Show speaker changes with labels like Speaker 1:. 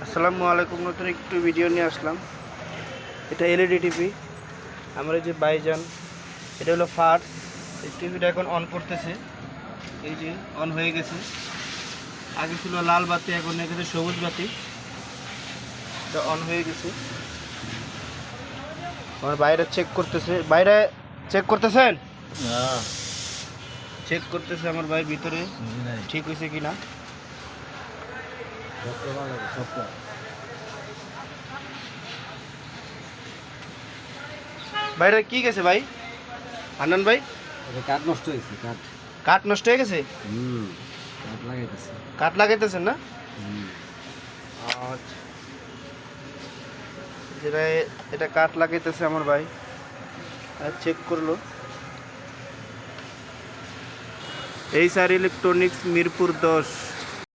Speaker 1: আসসালামু আলাইকুম, নতুন একটু ভিডিও নিয়ে আসলাম। এটা এলইডি টিভি। আমার এই যে বাইজান, এটা হলো ফার্স্ট। এই টিভিটা এখন অন করতেছে, এই যে অন হয়ে গেছে। আগে ছিল লাল বাতি, এখন হয়ে গেছে সবুজ বাতি। এটা অন হয়ে গেছে। আমার বাইরে চেক করতেছে, বাইরে চেক করতেছেন, চেক করতেছে আমার ভাই ভিতরে ঠিক হয়েছে কিনা। বাইরে কি গেছে ভাই? হান্নান ভাই,
Speaker 2: কাঠ নষ্ট হয়েছে।
Speaker 1: কাঠ নষ্ট হয়ে গেছে।
Speaker 2: কাঠ লাগাইতেছে।
Speaker 1: কাঠ লাগাইতেছেন না? আচ্ছা, যেটা এটা কাঠ লাগাইতেছে আমার ভাই, চেক করলো। এই স্যার ইলেকট্রনিক্স, মিরপুর 10।